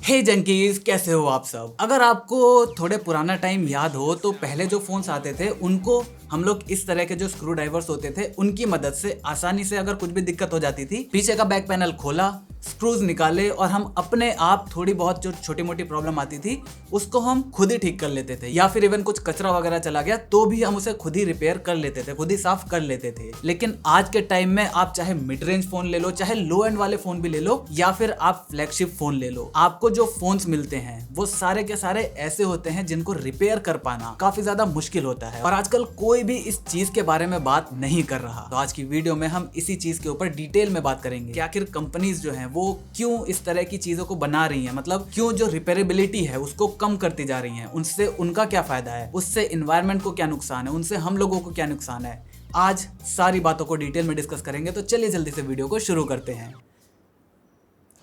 हे junkies, कैसे हो आप सब। अगर आपको थोड़े पुराना टाइम याद हो तो पहले जो फोन्स आते थे उनको हम लोग इस तरह के जो स्क्रू ड्राइवर्स होते थे उनकी मदद से आसानी से अगर कुछ भी दिक्कत हो जाती थी, पीछे का बैक पैनल खोला, स्क्रूज निकाले और हम अपने आप थोड़ी बहुत जो छोटी मोटी प्रॉब्लम आती थी उसको हम खुद ही ठीक कर लेते थे, या फिर इवन कुछ कचरा वगैरह चला गया तो भी हम उसे खुद ही रिपेयर कर लेते थे, खुद ही साफ कर लेते थे। लेकिन आज के टाइम में आप चाहे मिड रेंज फोन ले लो, चाहे लो एंड वाले फोन भी ले लो, या फिर आप फ्लैगशिप फोन ले लो, आपको जो फोन्स मिलते हैं वो सारे के सारे ऐसे होते हैं जिनको रिपेयर कर पाना काफी ज्यादा मुश्किल होता है। और आजकल कोई भी इस चीज के बारे में बात नहीं कर रहा। तो आज की वीडियो में हम इसी चीज के ऊपर डिटेल में बात करेंगे कि आखिर कंपनीज जो हैं वो क्यों इस तरह की चीजों को बना रही हैं, मतलब क्यों जो रिपेयरेबिलिटी है उसको कम करती जा रही हैं, उनसे उनका क्या फायदा है, उससे एनवायरनमेंट को क्या नुकसान है, उनसे हम लोगों को क्या नुकसान है। आज सारी बातों को डिटेल में डिस्कस करेंगे। तो चलिए जल्दी से वीडियो को शुरू करते हैं।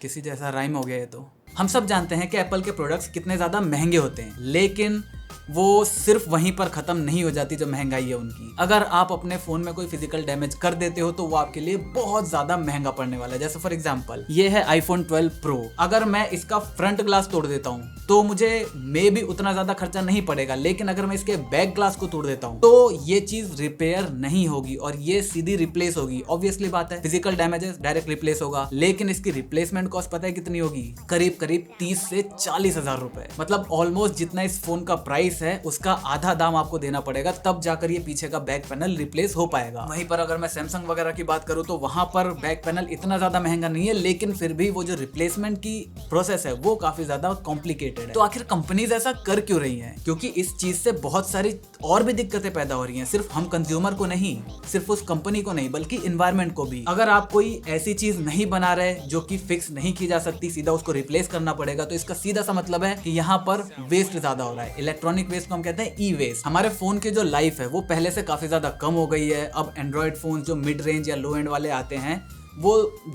किसी जैसा राइम हो गया है। तो हम सब जानते हैं कि एप्पल के प्रोडक्ट्स कितने ज़्यादा महंगे होते हैं, लेकिन वो सिर्फ वहीं पर ख़त्म नहीं हो जाती जो महंगाई है उनकी। अगर आप अपने फ़ोन में कोई फिजिकल डैमेज कर देते हो तो वो आपके लिए बहुत ज़्यादा महंगा पड़ने वाला है। जैसे फॉर एग्जांपल ये है iPhone 12 Pro। अगर मैं इसका फ्रंट ग्लास तोड़ देता हूँ तो मुझे मे भी उतना ज़्यादा खर्चा नहीं पड़ेगा, लेकिन अगर मैं इसके बैक ग्लास को तोड़ देता हूँ तो ये चीज़ रिपेयर नहीं होगी और ये सीधी रिप्लेस होगी। ऑब्वियसली बात है, फिजिकल डैमेजेस डायरेक्ट रिप्लेस होगा, लेकिन इसकी रिप्लेसमेंट कॉस्ट पता है कितनी होगी? करीब करीब 30 से 40 हजार रुपए। मतलब ऑलमोस्ट जितना इस फोन का प्राइस है उसका आधा दाम आपको देना पड़ेगा, तब जाकर ये पीछे का बैक पैनल रिप्लेस हो पाएगा। वहीं पर अगर मैं सैमसंग वगैरह की बात करूं तो वहां पर बैक पैनल इतना ज्यादा महंगा नहीं है, लेकिन फिर भी वो जो रिप्लेसमेंट की प्रोसेस है वो काफी ज्यादा कॉम्प्लिकेटेड है। तो आखिर कंपनीज ऐसा कर क्यों रही हैं? क्योंकि इस चीज से बहुत सारी और भी दिक्कतें पैदा हो रही हैं, सिर्फ हम कंज्यूमर को नहीं, सिर्फ उस कंपनी को नहीं, बल्कि इन्वायरमेंट को भी। अगर आप कोई ऐसी चीज नहीं बना रहे जो कि फिक्स नहीं की जा सकती, सीधा उसको रिप्लेस करना पड़ेगा, तो इसका सीधा सा मतलब है कि यहाँ पर वेस्ट ज्यादा हो रहा है। इलेक्ट्रॉनिक वेस्ट को हम कहते हैं ई वेस्ट। हमारे फोन की जो लाइफ है वो पहले से काफी ज्यादा कम हो गई है। अब एंड्रॉइड फोन जो मिड रेंज या लो एंड वाले आते हैं वो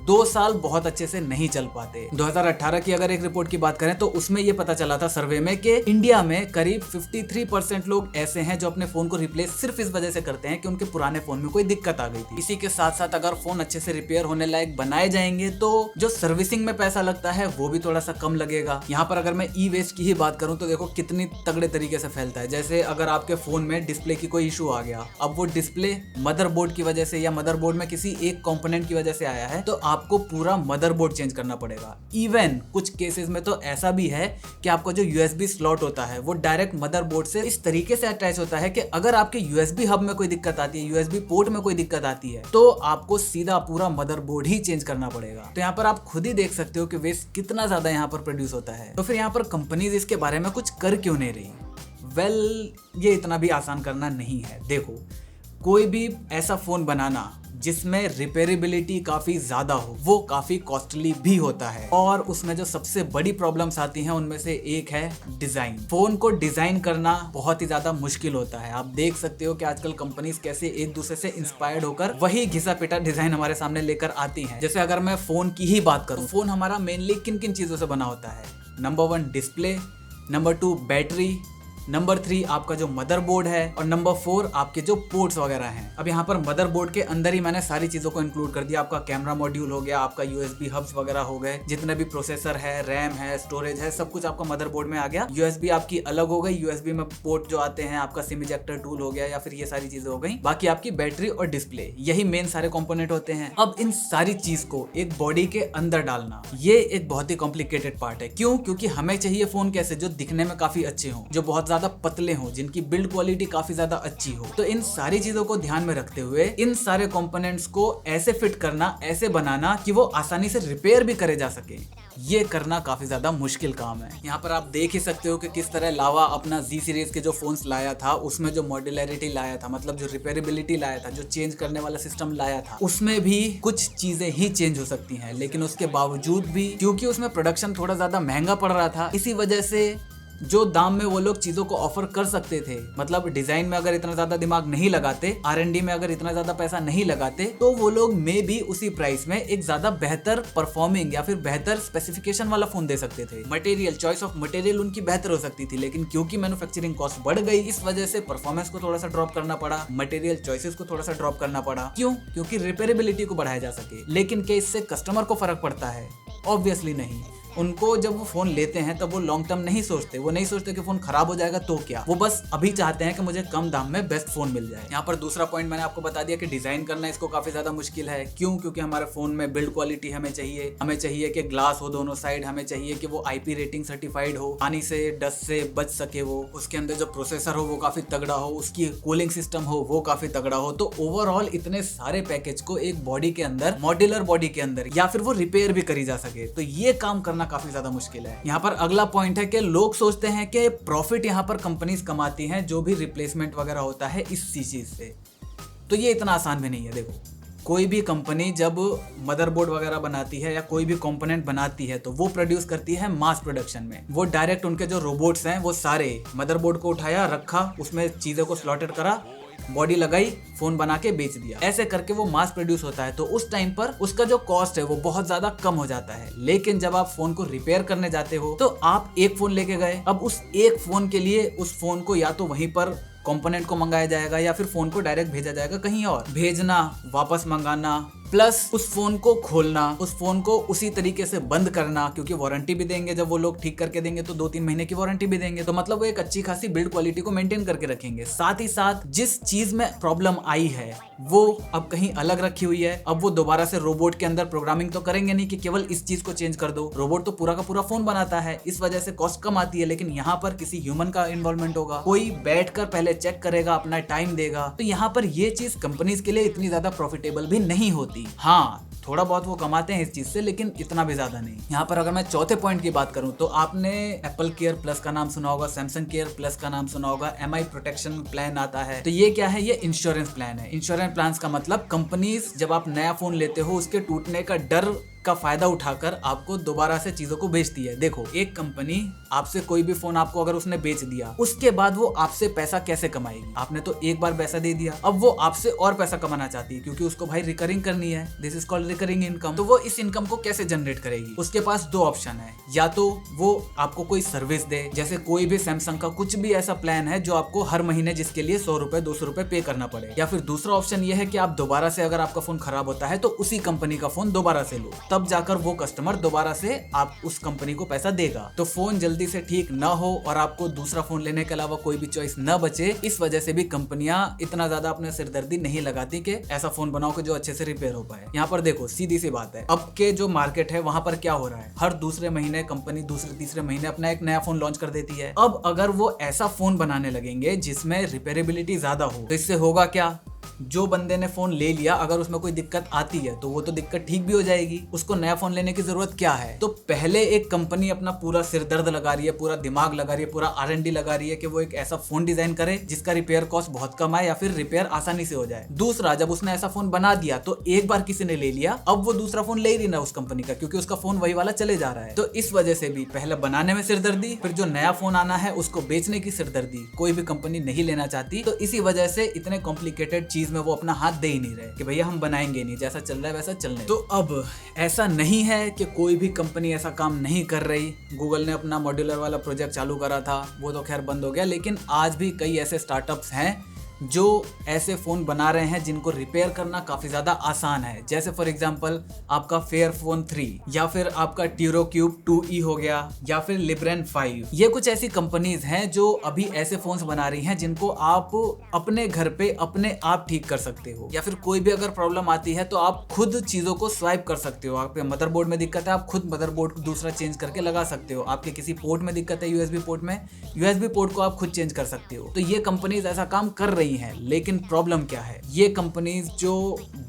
2 साल बहुत अच्छे से नहीं चल पाते। 2018 की अगर एक रिपोर्ट की बात करें तो उसमें ये पता चला था सर्वे में कि इंडिया में करीब 53% लोग ऐसे हैं जो अपने फोन को रिप्लेस सिर्फ इस वजह से करते हैं कि उनके पुराने फोन में कोई दिक्कत आ गई थी। इसी के साथ साथ अगर फोन अच्छे से रिपेयर होने लायक बनाए जाएंगे तो जो सर्विसिंग में पैसा लगता है वो भी थोड़ा सा कम लगेगा। यहाँ पर अगर मैं ई वेस्ट की ही बात करूँ तो देखो कितनी तगड़े तरीके से फैलता है। जैसे अगर आपके फोन में डिस्प्ले की कोई इशू आ गया, अब वो डिस्प्ले मदरबोर्ड की वजह से या मदरबोर्ड में किसी एक कंपोनेंट की वजह से आया है तो आपको पूरा मदरबोर्ड चेंज करना पड़ेगा। इवन कुछ केसेस में तो ऐसा भी है कि आपका जो यूएसबी स्लॉट होता है वो डायरेक्ट मदरबोर्ड से इस तरीके से अटैच होता है कि अगर आपके यूएसबी हब में कोई दिक्कत आती है, यूएसबी पोर्ट में कोई दिक्कत आती है, तो आपको सीधा पूरा मदरबोर्ड ही चेंज करना पड़ेगा। तो यहाँ पर आप खुद ही देख सकते हो कि वेस्ट कितना ज्यादा यहाँ पर प्रोड्यूस होता है। तो फिर यहाँ पर कंपनीज इसके बारे में कुछ कर क्यों नहीं रही? वेल, ये इतना भी आसान करना नहीं है। देखो, कोई भी ऐसा फोन बनाना जिसमें रिपेयरेबिलिटी काफी ज्यादा हो वो काफी कॉस्टली भी होता है, और उसमें जो सबसे बड़ी प्रॉब्लम्स आती हैं उनमें से एक है डिजाइन। फोन को डिजाइन करना बहुत ही ज्यादा मुश्किल होता है। आप देख सकते हो कि आजकल कंपनीज कैसे एक दूसरे से इंस्पायर्ड होकर वही घिसा पिटा डिजाइन हमारे सामने लेकर आती हैं। जैसे अगर मैं फोन की ही बात करूं, फोन हमारा मेनली किन किन चीजों से बना होता है? Number 1 display, number 2 battery, number 3 आपका जो मदरबोर्ड है, और नंबर 4 आपके जो पोर्ट्स वगैरह हैं। अब यहाँ पर मदरबोर्ड के अंदर ही मैंने सारी चीजों को इंक्लूड कर दिया। आपका कैमरा मॉड्यूल हो गया, आपका यूएसबी हब्स वगैरह हो गए, जितने भी प्रोसेसर है, रैम है, स्टोरेज है, सब कुछ आपका मदरबोर्ड में आ गया। यूएसबी आपकी अलग हो गई, यूएसबी में पोर्ट जो आते हैं, आपका सिम इजेक्टर टूल हो गया, या फिर ये सारी चीजें हो गई। बाकी आपकी बैटरी और डिस्प्ले, यही मेन सारे कंपोनेंट होते हैं। अब इन सारी चीज को एक बॉडी के अंदर डालना, ये एक बहुत ही कॉम्प्लिकेटेड पार्ट है। क्यों? क्योंकि हमें चाहिए फोन कैसे, जो दिखने में काफी अच्छे हों, जो बहुत ज्यादा पतले हों, जिनकी बिल्ड क्वालिटी काफी ज्यादा अच्छी हो। तो इन सारी चीजों को ध्यान में रखते हुए इन सारे कंपोनेंट्स को ऐसे फिट करना, ऐसे बनाना कि वो आसानी से रिपेयर भी करे जा सके, ये करना काफी ज्यादा मुश्किल काम है। यहाँ पर आप देख ही सकते हो कि किस तरह लावा अपना Z सीरीज के जो फोन्स लाया था उसमें जो मॉड्यूलरिटी लाया था, मतलब जो रिपेयरेबिलिटी लाया था, जो चेंज करने वाला सिस्टम लाया था, उसमें भी कुछ चीजें ही चेंज हो सकती हैं। लेकिन उसके बावजूद भी क्योंकि उसमें प्रोडक्शन थोड़ा ज्यादा महंगा पड़ रहा था, इसी वजह से जो दाम में वो लोग चीजों को ऑफर कर सकते थे, मतलब डिजाइन में अगर इतना ज्यादा दिमाग नहीं लगाते, R&D में अगर इतना ज्यादा पैसा नहीं लगाते, तो वो लोग में भी उसी प्राइस में एक ज्यादा बेहतर परफॉर्मिंग या फिर बेहतर स्पेसिफिकेशन वाला फोन दे सकते थे। मटेरियल, चॉइस ऑफ मटेरियल उनकी बेहतर हो सकती थी, लेकिन क्योंकि मैन्युफैक्चरिंग कॉस्ट बढ़ गई, इस वजह से परफॉर्मेंस को थोड़ा सा ड्रॉप करना पड़ा, मटेरियल चॉइसेस को थोड़ा सा ड्रॉप करना पड़ा। क्यों? क्योंकि रिपेयरेबिलिटी को बढ़ाया जा सके। लेकिन क्या इससे कस्टमर को फर्क पड़ता है? ऑब्वियसली नहीं। उनको जब वो फोन लेते हैं तब वो लॉन्ग टर्म नहीं सोचते, वो नहीं सोचते कि फोन खराब हो जाएगा तो क्या, वो बस अभी चाहते हैं कि मुझे कम दाम में बेस्ट फोन मिल जाए। यहाँ पर दूसरा पॉइंट मैंने आपको बता दिया कि डिजाइन करना इसको काफी ज्यादा मुश्किल है। क्यों? क्योंकि हमारे फोन में बिल्ड क्वालिटी हमें चाहिए कि ग्लास हो दोनों साइड, हमें चाहिए कि वो IP रेटिंग सर्टिफाइड हो, पानी से डस्ट से बच सके, वो उसके अंदर जो प्रोसेसर हो वो काफी तगड़ा हो, उसकी कूलिंग सिस्टम हो वो काफी तगड़ा हो। तो ओवरऑल इतने सारे पैकेज को एक बॉडी के अंदर, मॉड्यूलर बॉडी के अंदर, या फिर वो रिपेयर भी करी जा सके, तो ये काम करना काफी ज्यादा मुश्किल है। यहाँ पर अगला पॉइंट है कि लोग सोचते हैं कि प्रॉफिट यहाँ पर कंपनीज कमाती हैं जो भी रिप्लेसमेंट वगैरह होता है इस चीज से, तो ये इतना आसान भी नहीं है। देखो, कोई भी कंपनी जब मदरबोर्ड वगैरह बनाती है या कोई भी कंपोनेंट बनाती है तो वो प्रोड्यूस करती है मास प्रोडक्शन में। वो डायरेक्ट उनके जो रोबोट्स हैं वो सारे मदरबोर्ड को उठाया, रखा, उसमें चीज़ों को स्लॉटेड करा, बॉडी लगाई, फोन बना के बेच दिया, ऐसे करके वो मास प्रोड्यूस होता है। तो उस टाइम पर उसका जो कॉस्ट है वो बहुत ज्यादा कम हो जाता है। लेकिन जब आप फोन को रिपेयर करने जाते हो तो आप एक फोन लेके गए, अब उस एक फोन के लिए उस फोन को या तो वहीं पर कंपोनेंट को मंगाया जाएगा या फिर फोन को डायरेक्ट भेजा जाएगा कहीं और, भेजना, वापस मंगाना, प्लस उस फोन को खोलना, उस फोन को उसी तरीके से बंद करना, क्योंकि वारंटी भी देंगे, जब वो लोग ठीक करके देंगे तो 2-3 महीने की वारंटी भी देंगे, तो मतलब वो एक अच्छी खासी बिल्ड क्वालिटी को मेंटेन करके रखेंगे। साथ ही साथ जिस चीज में प्रॉब्लम आई है वो अब कहीं अलग रखी हुई है, अब वो दोबारा से रोबोट के अंदर प्रोग्रामिंग तो करेंगे नहीं कि केवल इस चीज को चेंज कर दो। रोबोट तो पूरा का पूरा फोन बनाता है, इस वजह से कॉस्ट कम आती है, लेकिन यहाँ पर किसी ह्यूमन का इन्वॉल्वमेंट होगा, कोई बैठकर पहले चेक करेगा, अपना टाइम देगा, तो यहाँ पर ये चीज कंपनीज के लिए इतनी ज्यादा प्रॉफिटेबल भी नहीं होती। हाँ, थोड़ा बहुत वो कमाते हैं इस चीज से, लेकिन इतना भी ज्यादा नहीं। यहाँ पर अगर मैं चौथे पॉइंट की बात करूं तो आपने एप्पल केयर प्लस का नाम सुना होगा, सैमसंग केयर प्लस का नाम सुना होगा, MI प्रोटेक्शन प्लान आता है। तो ये क्या है? ये इंश्योरेंस प्लान है। इंश्योरेंस प्लान का मतलब कंपनीज जब आप नया फोन लेते हो उसके टूटने का डर का फायदा उठाकर आपको दोबारा से चीजों को बेचती है। देखो, एक कंपनी आपसे कोई भी फोन आपको अगर उसने बेच दिया, उसके बाद वो आपसे पैसा कैसे कमाएगी? आपने तो एक बार पैसा दे दिया, अब वो आपसे और पैसा कमाना चाहती है, क्योंकि उसको भाई रिकरिंग करनी है, this is called recurring income. तो वो इस इनकम को कैसे जनरेट करेगी? उसके पास दो ऑप्शन है, या तो वो आपको कोई सर्विस दे, जैसे कोई भी सैमसंग का कुछ भी ऐसा प्लान है जो आपको हर महीने जिसके लिए 100 रुपए 200 रुपए पे करना पड़े, या फिर दूसरा ऑप्शन ये है कि आप दोबारा से अगर आपका फोन खराब होता है तो उसी कंपनी का फोन दोबारा से लो, तब जाकर वो कस्टमर दोबारा से आप उस कंपनी को पैसा देगा। तो फोन जल्दी से ठीक ना हो और आपको दूसरा फोन लेने के अलावा कोई भी चॉइस न बचे, इस वजह से भी कंपनियां इतना ज्यादा अपने सिरदर्दी नहीं लगाती कि ऐसा फोन बनाओ कि जो अच्छे से रिपेयर हो पाए। यहाँ पर देखो, सीधी सी बात है, अब के जो मार्केट है वहां पर क्या हो रहा है, हर दूसरे महीने कंपनी दूसरे तीसरे महीने अपना एक नया फोन लॉन्च कर देती है। अब अगर वो ऐसा फोन बनाने लगेंगे जिसमें रिपेयरेबिलिटी ज्यादा हो, तो इससे होगा क्या? जो बंदे ने फोन ले लिया अगर उसमें कोई दिक्कत आती है तो वो तो दिक्कत ठीक भी हो जाएगी, उसको नया फोन लेने की जरूरत क्या है? तो पहले एक कंपनी अपना पूरा सिरदर्द लगा रही है, पूरा दिमाग लगा रही है, पूरा R&D लगा रही है कि वो एक ऐसा फोन डिजाइन करे जिसका रिपेयर कॉस्ट बहुत कम आए या फिर रिपेयर आसानी से हो जाए। दूसरा, जब उसने ऐसा फोन बना दिया तो एक बार किसी ने ले लिया, अब वो दूसरा फोन ले ही नहीं ना उस कंपनी का, क्योंकि उसका फोन वही वाला चले जा रहा है। तो इस वजह से भी पहले बनाने में सिरदर्दी, फिर जो नया फोन आना है उसको बेचने की सिरदर्दी कोई भी कंपनी नहीं लेना चाहती। तो इसी वजह से इतने कॉम्प्लिकेटेड चीज में वो अपना हाथ दे ही नहीं रहे कि भैया हम बनाएंगे नहीं, जैसा चल रहा है वैसा चलने। तो अब ऐसा नहीं है कि कोई भी कंपनी ऐसा काम नहीं कर रही। गूगल ने अपना मॉड्यूलर वाला प्रोजेक्ट चालू करा था, वो तो खैर बंद हो गया, लेकिन आज भी कई ऐसे स्टार्टअप्स हैं जो ऐसे फ़ोन बना रहे हैं जिनको रिपेयर करना काफ़ी ज़्यादा आसान है। जैसे फॉर एग्जांपल आपका फेयरफोन 3 या फिर आपका ट्यूरोक्यूब 2E हो गया या फिर लिब्रेन 5। ये कुछ ऐसी कंपनीज हैं जो अभी ऐसे फ़ोन्स बना रही हैं जिनको आप अपने घर पे अपने आप ठीक कर सकते हो, या फिर कोई भी अगर प्रॉब्लम आती है तो आप खुद चीज़ों को स्वाइप कर सकते हो। आपके मदरबोर्ड में दिक्कत है, आप खुद मदरबोर्ड दूसरा चेंज करके लगा सकते हो। आपके किसी पोर्ट में दिक्कत है USB पोर्ट में, USB पोर्ट को आप खुद चेंज कर सकते हो। तो ये कंपनीज ऐसा काम कर रही हैं, लेकिन प्रॉब्लम क्या है, ये कंपनीज जो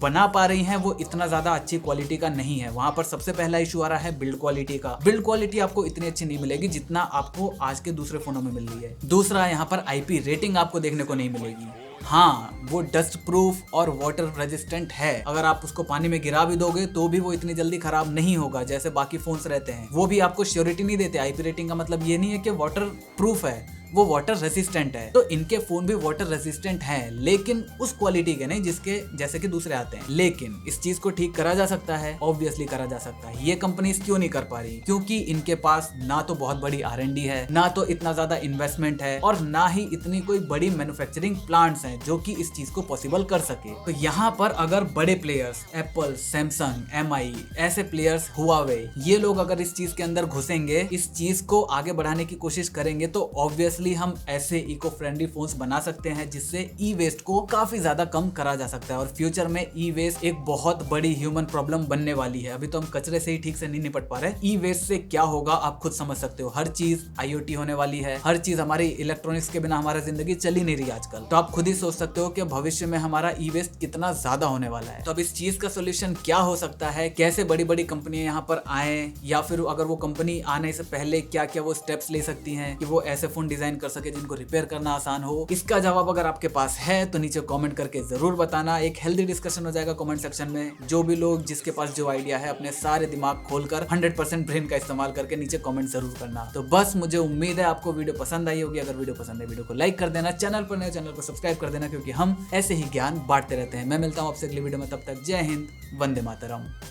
बना पा रही हैं वो इतना ज्यादा अच्छी क्वालिटी का नहीं है। वहां पर सबसे पहला इशू आ रहा है बिल्ड क्वालिटी का। बिल्ड क्वालिटी आपको इतनी अच्छी नहीं मिलेगी जितना आपको आज के दूसरे फोनों में मिल रही है। दूसरा, यहाँ पर IP रेटिंग आपको देखने को नहीं मिलेगी। हाँ, वो डस्ट प्रूफ और वाटर रेजिस्टेंट है, अगर आप उसको पानी में गिरा भी दोगे तो भी वो इतनी जल्दी खराब नहीं होगा जैसे बाकी फोन्स रहते हैं। वो भी आपको श्योरिटी नहीं देते। IP रेटिंग का मतलब ये नहीं है कि वाटर प्रूफ है, वो वाटर रेसिस्टेंट है। तो इनके फोन भी वाटर रेसिस्टेंट हैं, लेकिन उस क्वालिटी के नहीं जिसके जैसे कि दूसरे आते हैं। लेकिन इस चीज को ठीक करा जा सकता है, ऑब्वियसली करा जा सकता है। ये कंपनीज क्यों नहीं कर पा रही? क्योंकि इनके पास ना तो बहुत बड़ी R&D है, ना तो इतना ज्यादा इन्वेस्टमेंट है, और ना ही इतनी कोई बड़ी मैन्युफैक्चरिंग प्लांट्स हैं जो कि इस चीज को पॉसिबल कर सके। तो यहाँ पर अगर बड़े प्लेयर्स एप्पल, सैमसंग, MI, ऐसे प्लेयर्स, हुआवे, ये लोग अगर इस चीज के अंदर घुसेंगे, इस चीज को आगे बढ़ाने की कोशिश करेंगे, तो ऑब्वियसली हम ऐसे इको फ्रेंडली फोन्स बना सकते हैं जिससे ई वेस्ट को काफी ज्यादा कम करा जा सकता है। और फ्यूचर में ई वेस्ट एक बहुत बड़ी ह्यूमन प्रॉब्लम बनने वाली है। अभी तो हम कचरे से ही ठीक से नहीं निपट पा रहे। ई वेस्ट से क्या होगा आप खुद समझ सकते हो। हर चीज IoT होने वाली है, हर चीज हमारी इलेक्ट्रॉनिक्स के बिना हमारा जिंदगी चल ही नहीं रही आजकल। तो आप खुद ही सोच सकते हो कि भविष्य में हमारा ई वेस्ट कितना ज्यादा होने वाला है। तो अब इस चीज का सोल्यूशन क्या हो सकता है? कैसे बड़ी बड़ी कंपनियां यहाँ पर आए, या फिर अगर वो कंपनी आने से पहले क्या क्या वो स्टेप्स ले सकती हैं कि वो ऐसे फोन डिजाइन कर सके जिनको रिपेयर करना आसान हो? इसका जवाब अगर आपके पास है तो नीचे कमेंट करके जरूर बताना। एक हेल्दी डिस्कशन हो जाएगा कमेंट सेक्शन में। जो भी लोग जिसके पास जो आइडिया है अपने सारे दिमाग खोलकर 100% ब्रेन का इस्तेमाल करके नीचे कमेंट जरूर करना। तो बस मुझे उम्मीद है आपको वीडियो पसंद आई होगी। अगर वीडियो पसंद है वीडियो को लाइक कर देना, चैनल पर नए चैनल को सब्सक्राइब कर देना, क्योंकि हम ऐसे ही ज्ञान बांटते रहते हैं। मैं मिलता हूं आपसे अगली वीडियो में, तब तक जय हिंद, वंदे मातरम।